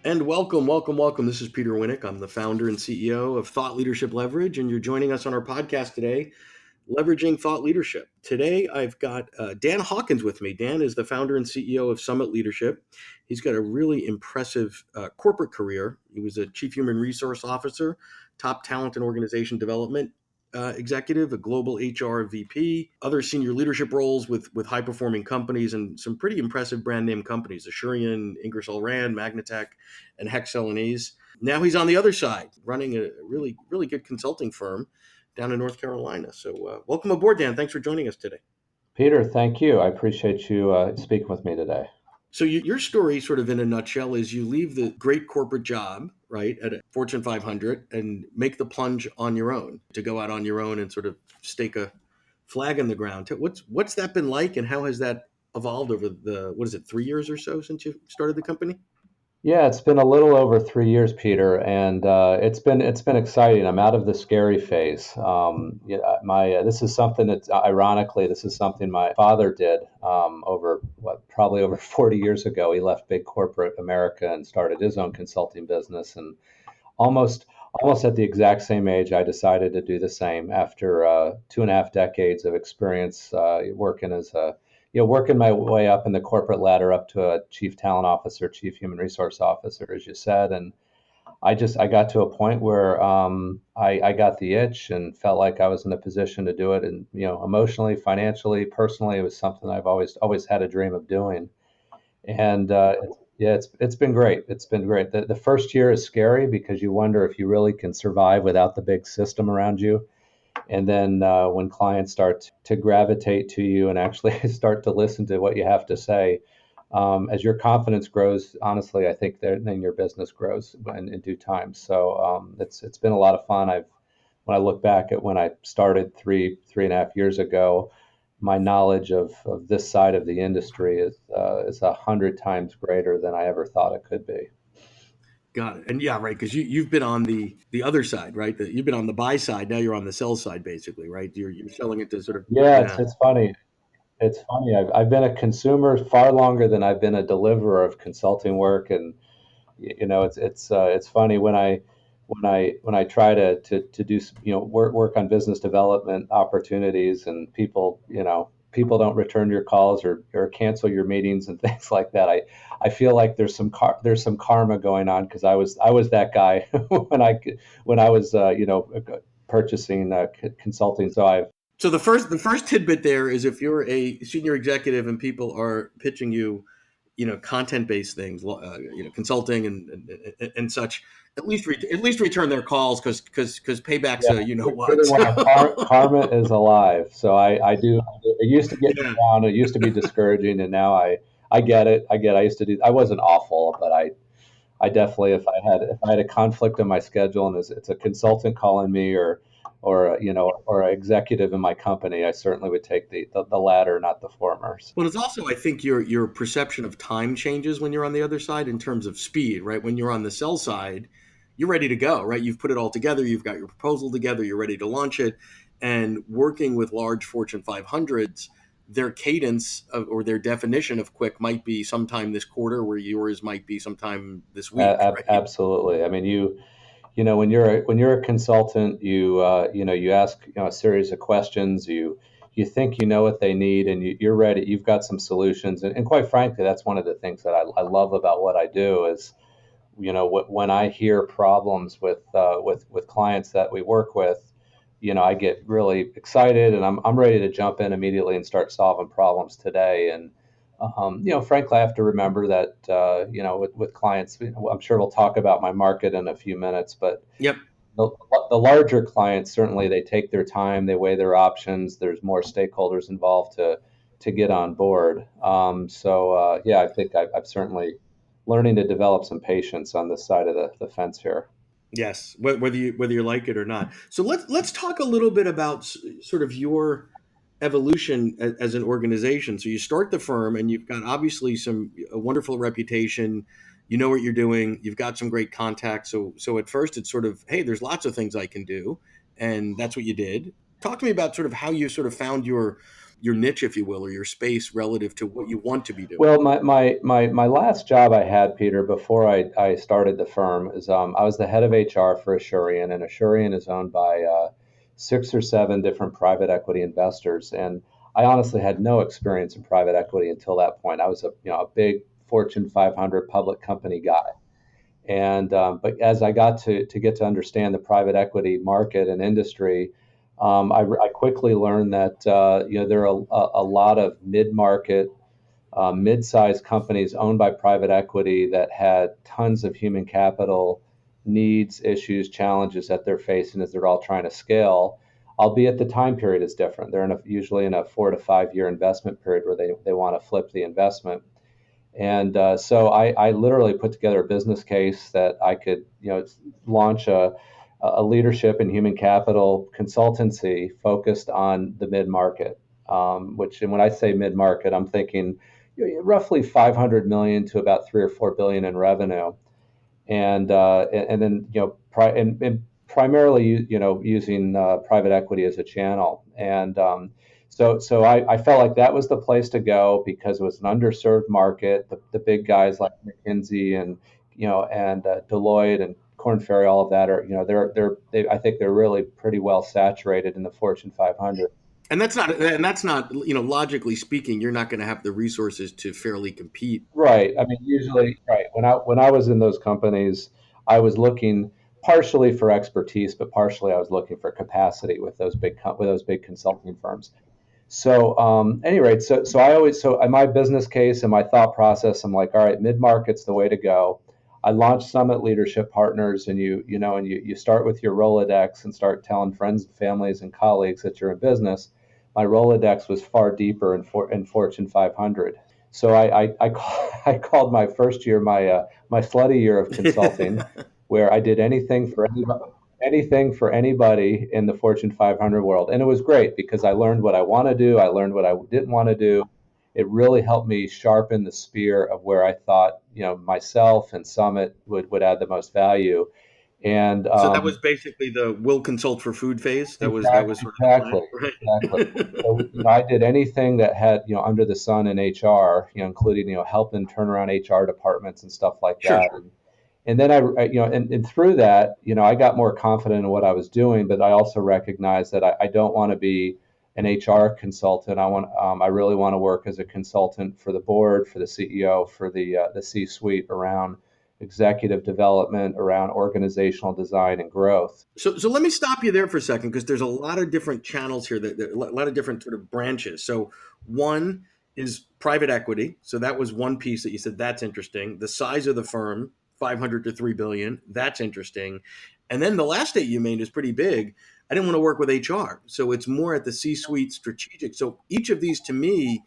And welcome, welcome, welcome. This is Peter Winick. I'm the founder and CEO of Thought Leadership Leverage, and you're joining us on our podcast today, Leveraging Thought Leadership. Today, I've got Dan Hawkins with me. Dan is the founder and CEO of Summit Leadership. He's got a really impressive corporate career. He was a chief human resource officer, top talent and organization development executive, a global HR VP, other senior leadership roles with high performing companies and some pretty impressive brand name companies: Asurion, Ingersoll Rand, Magnatech, and Hexcelanese. Now he's on the other side, running a really good consulting firm down in North Carolina. So welcome aboard, Dan. Thanks for joining us today. Peter, thank you. I appreciate you speaking with me today. So your story, sort of in a nutshell, is you leave the great corporate job, right, at a Fortune 500 and make the plunge on your own to go out on your own and sort of stake a flag in the ground. What's that been like, and how has that evolved over the, what is it, 3 years or so since you started the company? Yeah, it's been a little over 3 years, Peter, and it's been exciting. I'm out of the scary phase. Yeah, my this is something that ironically this is something my father did over probably over 40 years ago. He left big corporate America and started his own consulting business, and almost almost at the exact same age, I decided to do the same after 2.5 decades of experience working as a working my way up in the corporate ladder up to a chief talent officer, chief human resource officer, as you said, and I got to a point where I got the itch and felt like I was in a position to do it, and emotionally, financially, personally, it was something I've always had a dream of doing. And yeah, it's been great. It's been great. The first year is scary because you wonder if you really can survive without the big system around you. And then when clients start to gravitate to you and actually start to listen to what you have to say, as your confidence grows, honestly, I think then your business grows in due time. So it's been a lot of fun. When I look back at when I started three and a half years ago, my knowledge of this side of the industry is 100 times greater than I ever thought it could be. Got it. And yeah, right, because you've been on the other side, right? You've been on the buy side. Now you're on the sell side, basically, right? You're selling it to sort of, Yeah, yeah. it's funny. It's funny. I've been a consumer far longer than I've been a deliverer of consulting work, and it's funny when I try to do work on business development opportunities, and people don't return your calls or cancel your meetings and things like that. I feel like there's some karma going on because I was that guy when I was purchasing consulting. So I've So the first tidbit there is, if you're a senior executive and people are pitching you, content based things, consulting and such, at least return their calls, because paybacks, Yeah, you know what. given what karma is alive. So I do. It used to get me Yeah. down. It used to be discouraging, and now I get it. I get. I used to do. I wasn't awful, but I definitely, if I had a conflict in my schedule and it's a consultant calling me or an executive in my company, I certainly would take the latter, not the former. Well, it's also, I think, your perception of time changes when you're on the other side in terms of speed, right? When you're on the sell side, you're ready to go, right? You've put it all together, you've got your proposal together, you're ready to launch it. And working with large Fortune 500s, their cadence or their definition of quick might be sometime this quarter, where yours might be sometime this week, right? Absolutely. I mean, when you're a consultant, you ask a series of questions. You think you know what they need, and you're ready. You've got some solutions, and quite frankly, that's one of the things that I love about what I do is when I hear problems with clients that we work with, I get really excited, and I'm ready to jump in immediately and start solving problems today. And frankly, I have to remember that with clients, I'm sure we'll talk about my market in a few minutes, but Yep. the, the larger clients certainly they take their time, they weigh their options. There's more stakeholders involved to get on board. So yeah, I think I've certainly learning to develop some patience on this side of the fence here. Yes, whether you like it or not. So let's talk a little bit about sort of your evolution as an organization. So you start the firm, and you've got obviously a wonderful reputation. You know what you're doing. You've got some great contacts. So at first it's sort of, hey, there's lots of things I can do, and that's what you did. Talk to me about sort of how you sort of found your niche, if you will, or your space relative to what you want to be doing? Well, my last job I had, Peter, before I started the firm is I was the head of HR for Assurian, and Assurian is owned by six or seven different private equity investors. And I honestly had no experience in private equity until that point. I was a big Fortune 500 public company guy. And but as I got to get to understand the private equity market and industry, I quickly learned that there are a lot of mid-market, mid-sized companies owned by private equity that had tons of human capital needs, issues, challenges that they're facing as they're all trying to scale. Albeit the time period is different. They're usually in a 4 to 5 year investment period where they want to flip the investment. And so I literally put together a business case that I could, launch a leadership and human capital consultancy focused on the mid market. And when I say mid market, I'm thinking roughly 500 million to about 3 or 4 billion in revenue, and then and primarily using private equity as a channel. And so I felt like that was the place to go because it was an underserved market. The big guys like McKinsey and Deloitte and Korn Ferry, all of that are I think they're really pretty well saturated in the Fortune 500. And that's not logically speaking, you're not going to have the resources to fairly compete. Right. I mean, usually, right. When I was in those companies, I was looking partially for expertise, but partially I was looking for capacity with those big consulting firms. So, any rate, so in my business case and my thought process, I'm like, all right, mid market's the way to go. I launched Summit Leadership Partners, and you start with your Rolodex and start telling friends, families, and colleagues that you're in business. My Rolodex was far deeper in Fortune 500. So I called my first year my slutty year of consulting, where I did anything for anybody in the Fortune 500 world. And it was great because I learned what I want to do. I learned what I didn't want to do. It really helped me sharpen the spear of where I thought, myself and Summit would add the most value. And So that was basically the will consult for food phase. That was sort of the plan, exactly, exactly. right? So, I did anything that had, under the sun in HR, including, helping turn around HR departments and stuff like Sure. that. And then and through that, I got more confident in what I was doing, but I also recognized that I don't want to be an HR consultant. I really want to work as a consultant for the board, for the CEO, for the C-suite around executive development, around organizational design and growth. So let me stop you there for a second because there's a lot of different channels here, a lot of different sort of branches. So one is private equity. So that was one piece that you said that's interesting. The size of the firm, 500 to 3 billion, that's interesting. And then the last state you made is pretty big. I didn't want to work with HR. So it's more at the C-suite strategic. So each of these to me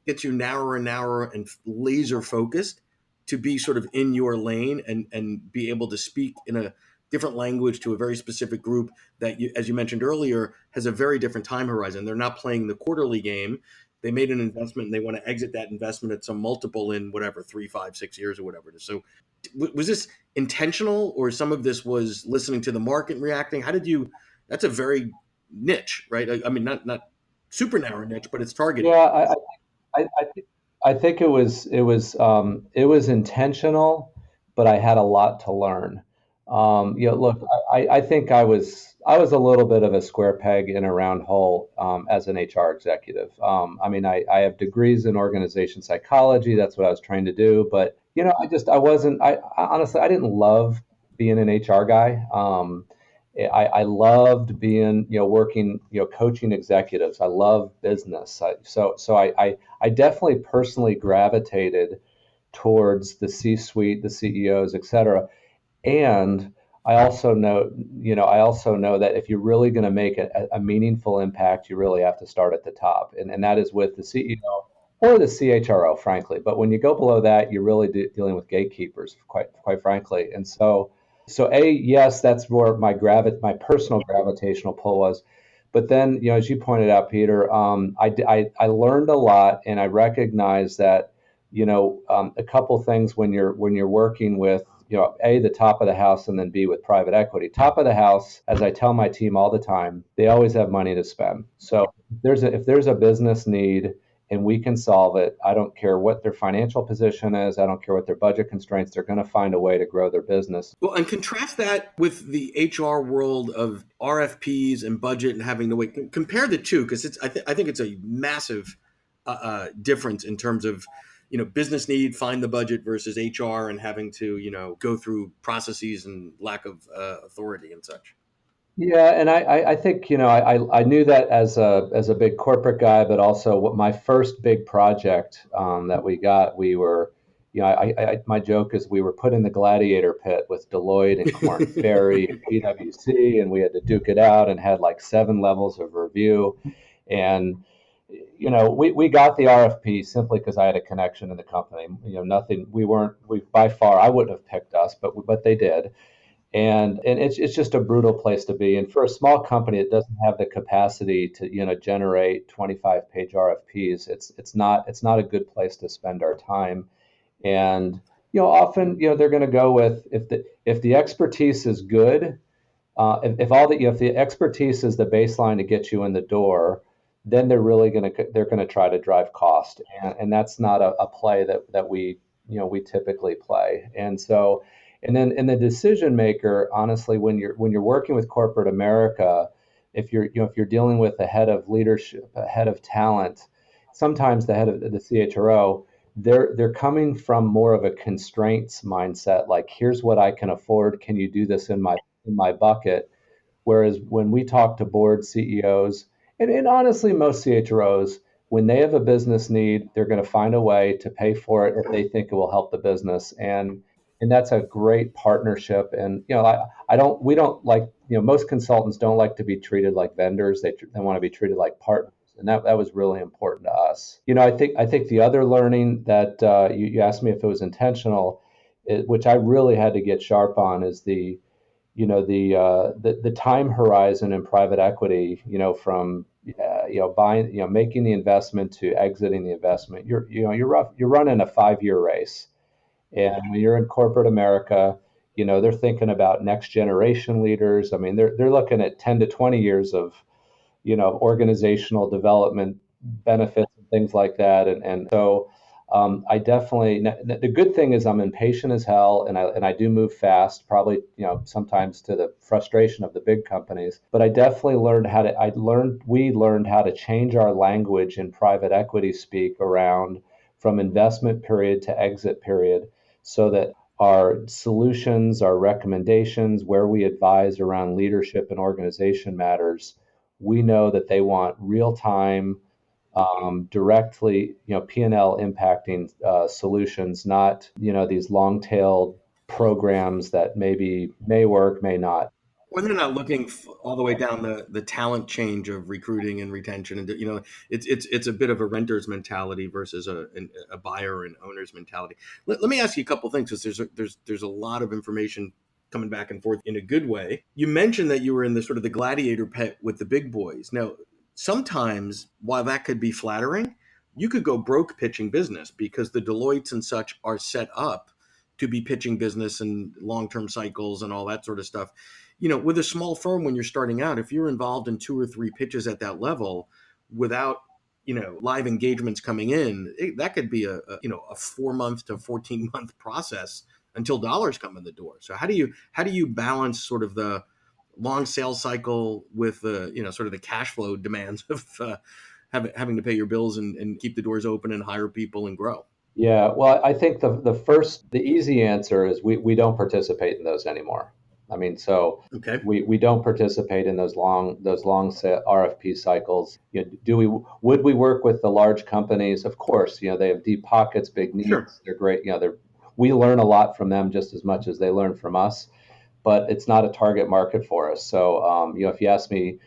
gets you narrower and narrower and laser focused to be sort of in your lane and be able to speak in a different language to a very specific group that, as you mentioned earlier, has a very different time horizon. They're not playing the quarterly game. They made an investment and they want to exit that investment at some multiple in whatever 3, 5, 6 years or whatever it is. So, was this intentional, or some of this was listening to the market and reacting? How did you? That's a very niche, right? I mean, not super narrow niche, but it's targeted. Yeah, I think it was intentional, but I had a lot to learn. Look, I think I was a little bit of a square peg in a round hole as an HR executive. I mean, I have degrees in organization psychology. That's what I was trying to do, but I wasn't. I honestly I didn't love being an HR guy. I loved being, working, coaching executives. I love business. I definitely personally gravitated towards the C-suite, the CEOs, et cetera. And I also know that if you're really going to make a meaningful impact, you really have to start at the top, and that is with the CEO or the CHRO, frankly. But when you go below that, you're really dealing with gatekeepers, quite frankly. And yes, that's where my personal gravitational pull was. But then, as you pointed out, Peter, I learned a lot, and I recognized that, a couple things when you're working with, A, the top of the house, and then B, with private equity. Top of the house, as I tell my team all the time, they always have money to spend. So if there's a business need and we can solve it, I don't care what their financial position is. I don't care what their budget constraints. They're going to find a way to grow their business. Well, and contrast that with the HR world of RFPs and budget and having to wait. Compare the two, because I think it's a massive difference in terms of business need, find the budget versus HR and having to go through processes and lack of authority and such. Yeah, and I think I knew that as a big corporate guy, but also what my first big project that we got, we were, my joke is we were put in the gladiator pit with Deloitte and Korn Ferry and PwC, and we had to duke it out and had like 7 levels of review, and we got the RFP simply because I had a connection in the company. Nothing, we by far I wouldn't have picked us, but they did, and it's just a brutal place to be. And for a small company that doesn't have the capacity to generate 25-page RFPs, it's not a good place to spend our time. And often they're going to go with, if the expertise is good, if the expertise is the baseline to get you in the door, then they're going to try to drive cost, and that's not a play that we typically play. And so, and then in the decision maker, honestly, when you're working with corporate America, if you're dealing with a head of leadership, a head of talent, sometimes the head of the CHRO, they're coming from more of a constraints mindset, like, here's what I can afford, can you do this in my bucket? Whereas when we talk to board CEOs, and honestly, most CHROs, when they have a business need, they're going to find a way to pay for it if they think it will help the business. And that's a great partnership. And we don't like, most consultants don't like to be treated like vendors. They want to be treated like partners. And that was really important to us. I think the other learning that you asked me if it was intentional, which I really had to get sharp on, is the time horizon in private equity, from buying, making the investment to exiting the investment. You're running a 5-year race, and when you're in corporate America, they're thinking about next generation leaders. I mean, they're looking at 10 to 20 years of organizational development benefits and things like that. And so I definitely, the good thing is I'm impatient as hell, and I do move fast, probably, sometimes to the frustration of the big companies. But I definitely we learned how to change our language in private equity speak around from investment period to exit period, so that our solutions, our recommendations, where we advise around leadership and organization matters, we know that they want real time, directly, P&L impacting solutions, not these long tailed programs that maybe may work, may not. When they're not looking all the way down the talent change of recruiting and retention, and it's a bit of a renter's mentality versus a buyer and owner's mentality. Let me ask you a couple things, because there's a lot of information coming back and forth in a good way. You mentioned that you were in the sort of the gladiator pit with the big boys. Now, sometimes while that could be flattering, you could go broke pitching business, because the Deloittes and such are set up to be pitching business and long-term cycles and all that sort of stuff. With a small firm, when you're starting out, if you're involved in 2 or 3 pitches at that level without, live engagements coming in, that could be a 4 month to 14-month process until dollars come in the door. So how do you balance sort of the long sales cycle with the, sort of the cash flow demands of having to pay your bills and keep the doors open and hire people and grow? Yeah, well, I think the easy answer is we don't participate in those anymore. I mean, so Okay. we don't participate in those long RFP cycles. Would we work with the large companies? Of course, they have deep pockets, big Sure. needs. They're great. We learn a lot from them just as much as they learn from us, but it's not a target market for us. So, if you ask me,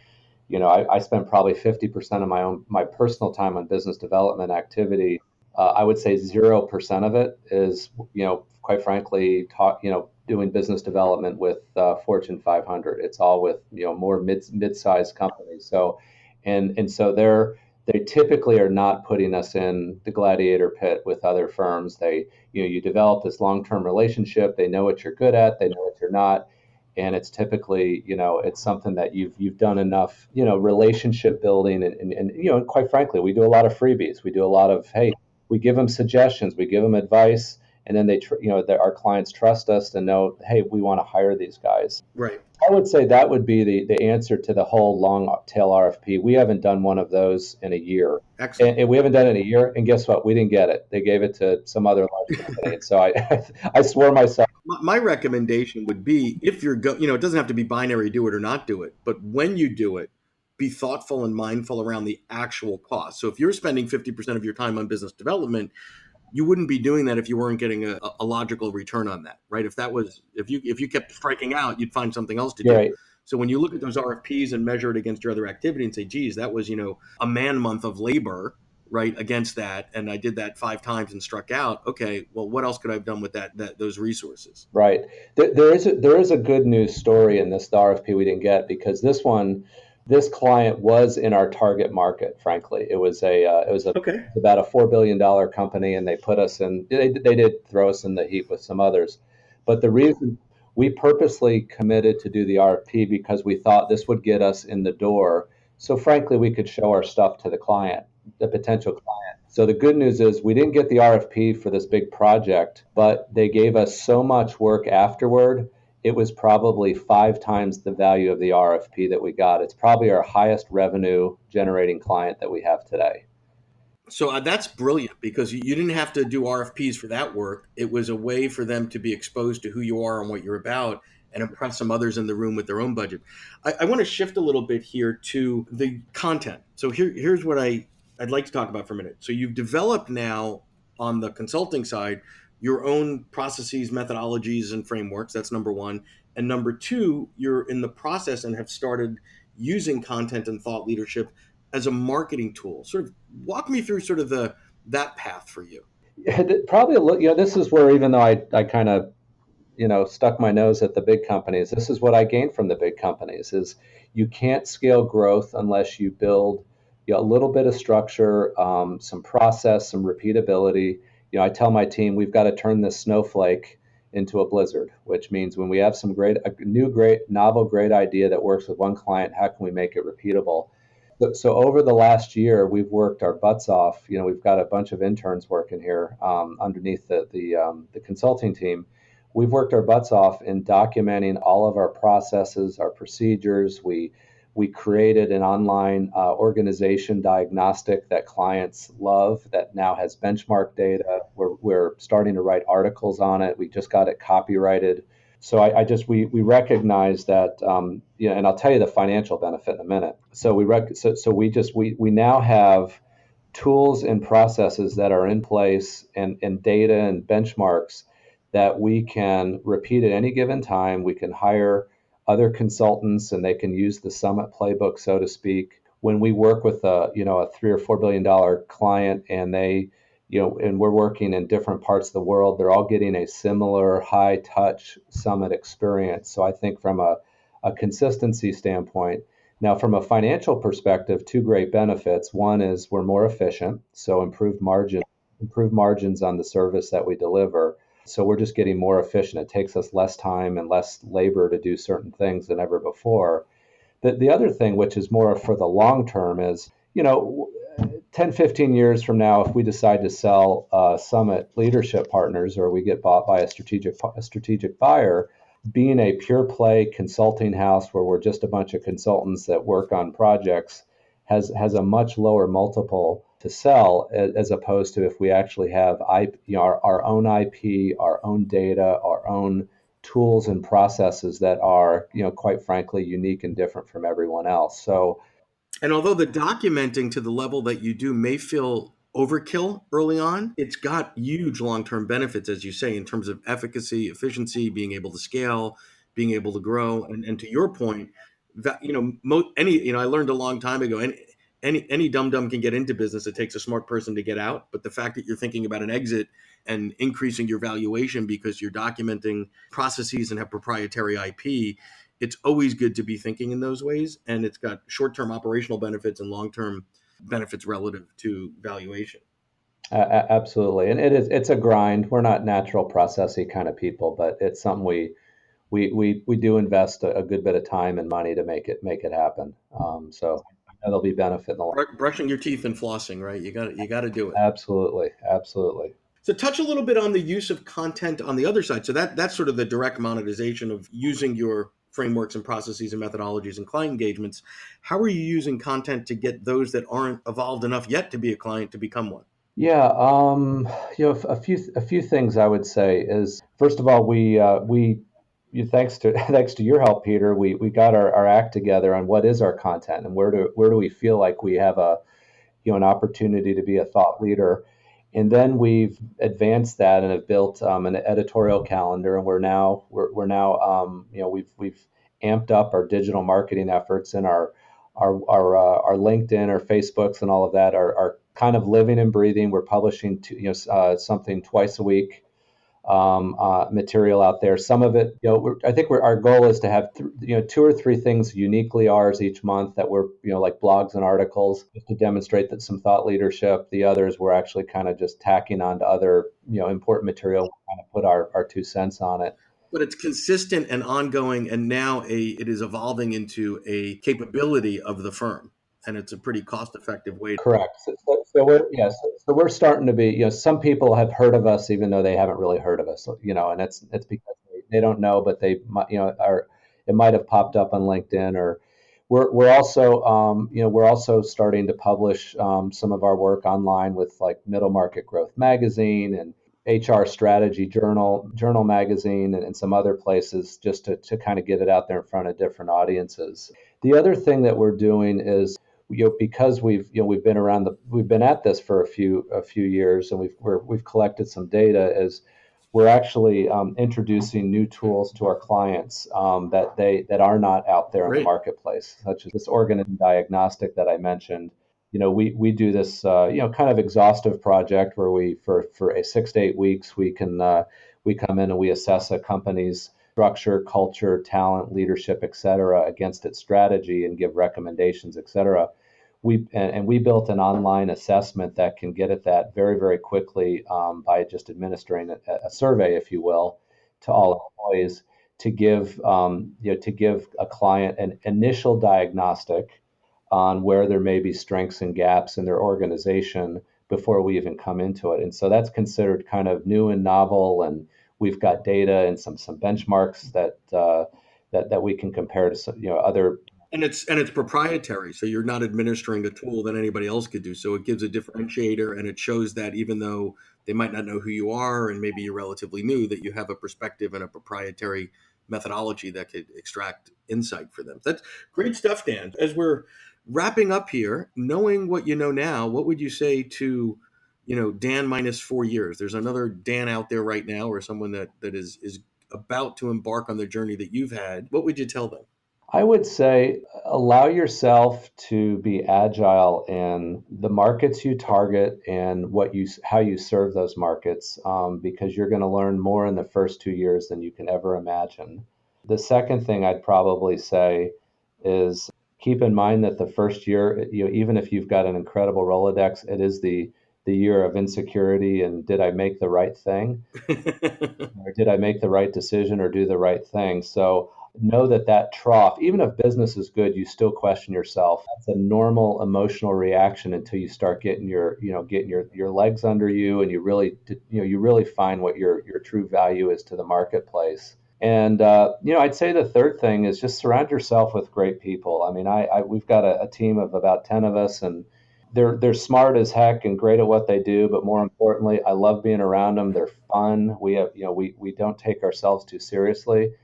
I spend probably 50% of my personal time on business development activity. I would say 0% of it is, quite frankly, doing business development with Fortune 500. It's all with more mid-sized companies. So, and so they typically are not putting us in the gladiator pit with other firms. You develop this long-term relationship. They know what you're good at. They know what you're not. And it's typically, it's something that you've done enough, relationship building, and quite frankly, we do a lot of freebies. We do a lot of, hey, we give them suggestions, we give them advice, and then our clients trust us to know, hey, we want to hire these guys. Right. I would say that would be the answer to the whole long tail RFP. We haven't done one of those in a year. Excellent. And we haven't done it in a year. And guess what? We didn't get it. They gave it to some other large company. And so I swore myself. My recommendation would be, if it doesn't have to be binary, do it or not do it, but when you do it, be thoughtful and mindful around the actual cost. So if you're spending 50% of your time on business development, you wouldn't be doing that if you weren't getting a logical return on that, right? If you kept striking out, you'd find something else to You're do. right. So when you look at those RFPs and measure it against your other activity and say, geez, that was, a man month of labor, right, against that, and I did that 5 times and struck out. Okay, well, what else could I have done with those resources? Right. There is a good news story in this RFP we didn't get, because this client was in our target market. Frankly, it was Okay. about a $4 billion company, and they put us in. They did throw us in the heap with some others, but the reason we purposely committed to do the RFP because we thought this would get us in the door. So frankly, we could show our stuff to the client, the potential client. So the good news is we didn't get the RFP for this big project, but they gave us so much work afterward. It was probably 5 times the value of the RFP that we got. It's probably our highest revenue generating client that we have today. So that's brilliant, because you didn't have to do RFPs for that work. It was a way for them to be exposed to who you are and what you're about, and impress some others in the room with their own budget. I want to shift a little bit here to the content. So here's what I'd like to talk about for a minute. So you've developed now, on the consulting side, your own processes, methodologies, and frameworks. That's number one. And number two, you're in the process and have started using content and thought leadership as a marketing tool. Sort of walk me through sort of that path for you. Probably, this is where, even though I kind of, stuck my nose at the big companies, this is what I gained from the big companies is you can't scale growth unless you build, a little bit of structure, some process, some repeatability. I tell my team we've got to turn this snowflake into a blizzard, which means when we have a new, great, novel, great idea that works with one client, how can we make it repeatable? So over the last year, we've worked our butts off. We've got a bunch of interns working here, underneath the consulting team. We've worked our butts off in documenting all of our processes, our procedures. We created an online organization diagnostic that clients love, that now has benchmark data. We're starting to write articles on it. We just got it copyrighted. So we recognize that, and I'll tell you the financial benefit in a minute. So we now have tools and processes that are in place, and data and benchmarks that we can repeat at any given time. We can hire other consultants, and they can use the Summit playbook, so to speak. When we work with a $3 or $4 billion client, and and we're working in different parts of the world, they're all getting a similar high touch Summit experience. So I think from a consistency standpoint. Now, from a financial perspective, two great benefits. One is we're more efficient, so improved margins on the service that we deliver. So we're just getting more efficient. It takes us less time and less labor to do certain things than ever before. The other thing, which is more for the long term, is, 10, 15 years from now, if we decide to sell Summit Leadership Partners, or we get bought by a strategic buyer, being a pure play consulting house where we're just a bunch of consultants that work on projects has a much lower multiple to sell, as opposed to if we actually have our own IP, our own data, our own tools and processes that are, quite frankly, unique and different from everyone else. So And although the documenting to the level that you do may feel overkill early on, it's got huge long-term benefits, as you say, in terms of efficacy, efficiency, being able to scale, being able to grow. And to your point, that, I learned a long time ago, any dum dum can get into business. It takes a smart person to get out. But the fact that you're thinking about an exit and increasing your valuation because you're documenting processes and have proprietary IP, it's always good to be thinking in those ways. And it's got short-term operational benefits and long-term benefits relative to valuation. Absolutely, and it's a grind. We're not natural processy kind of people, but it's something we do invest a good bit of time and money to make it happen. So there'll be benefit in the long. Brushing your teeth and flossing, right? You got to do it. Absolutely, absolutely. So touch a little bit on the use of content on the other side. So that's sort of the direct monetization of using your frameworks and processes and methodologies and client engagements. How are you using content to get those that aren't evolved enough yet to be a client to become one? Yeah, a few things I would say is first of all, thanks to thanks to your help, Peter, we got our act together on what is our content and where do we feel like we have an opportunity to be a thought leader. And then we've advanced that and have built an editorial calendar, and we're now we've amped up our digital marketing efforts, and our LinkedIn, our Facebooks, and all of that are kind of living and breathing. We're publishing something twice a week, material out there. Some of it, I think our goal is to have two or three things uniquely ours each month that we're like blogs and articles just to demonstrate that some thought leadership. The others we're actually kind of just tacking on to other important material, kind of put our 2 cents on it. But it's consistent and ongoing, and now it is evolving into a capability of the firm, and it's a pretty cost effective way. Correct. So we're yes. So we're starting to be. Some people have heard of us even though they haven't really heard of us. And it's because they don't know, but they might, are it might have popped up on LinkedIn. Or we're also starting to publish some of our work online with like Middle Market Growth Magazine and HR Strategy Journal Magazine, and some other places just to kind of get it out there in front of different audiences. The other thing that we're doing is because we've been at this for a few years, and we've collected some data, is we're actually introducing new tools to our clients that are not out there in the Great. marketplace, such as this organism diagnostic that I mentioned. We do this kind of exhaustive project where we for 6 to 8 weeks we come in and we assess a company's structure, culture, talent, leadership, et cetera, against its strategy and give recommendations, et cetera. We built an online assessment that can get at that very, very quickly by just administering a survey, if you will, to all employees to give a client an initial diagnostic on where there may be strengths and gaps in their organization before we even come into it. And so that's considered kind of new and novel, and we've got data and some benchmarks that we can compare to some, other. And it's proprietary, so you're not administering a tool that anybody else could do. So it gives a differentiator, and it shows that even though they might not know who you are, and maybe you're relatively new, that you have a perspective and a proprietary methodology that could extract insight for them. That's great stuff, Dan. As we're wrapping up here, knowing what you know now, what would you say to Dan minus 4 years? There's another Dan out there right now, or someone that is about to embark on the journey that you've had. What would you tell them? I would say allow yourself to be agile in the markets you target and how you serve those markets, because you're going to learn more in the first 2 years than you can ever imagine. The second thing I'd probably say is keep in mind that the first year, even if you've got an incredible Rolodex, it is the year of insecurity and did I make the right thing? Or did I make the right decision or do the right thing? So know that trough, even if business is good, you still question yourself. That's a normal emotional reaction until you start getting your legs under you, and you really find what your true value is to the marketplace. And I'd say the third thing is just surround yourself with great people. I mean, we've got a team of about 10 of us, and they're smart as heck and great at what they do. But more importantly, I love being around them. They're fun. We don't take ourselves too seriously.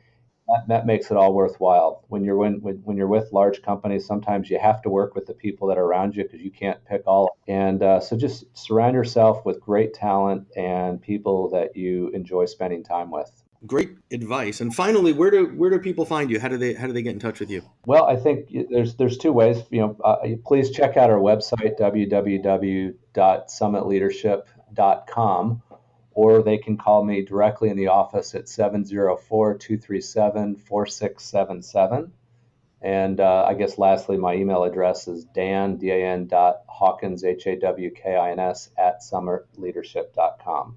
That makes it all worthwhile. When you're with large companies, sometimes you have to work with the people that are around you because you can't pick all. And so just surround yourself with great talent and people that you enjoy spending time with. Great advice. And finally, where do people find you? How do they get in touch with you? Well, I think there's two ways. Please check out our website, www.summitleadership.com, or they can call me directly in the office at 704-237-4677. And I guess lastly, my email address is dan.hawkins, Hawkins, @summitleadership.com.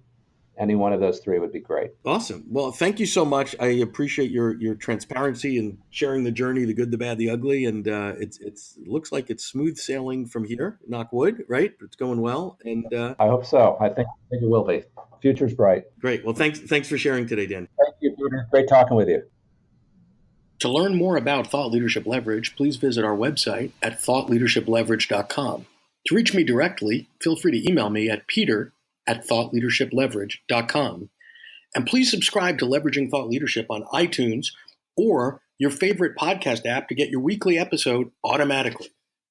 Any one of those three would be great. Awesome. Well, thank you so much. I appreciate your transparency and sharing the journey, the good, the bad, the ugly. And it looks like it's smooth sailing from here. Knock wood, right? It's going well. And I hope so. I think it will be. Future's bright. great. Well, thanks for sharing today, Dan. Thank you, Peter. Great talking with you. To learn more about Thought Leadership Leverage, please visit our website at thoughtleadershipleverage.com. To reach me directly, feel free to email me at peter@thoughtleadershipleverage.com. And please subscribe to Leveraging Thought Leadership on iTunes or your favorite podcast app to get your weekly episode automatically.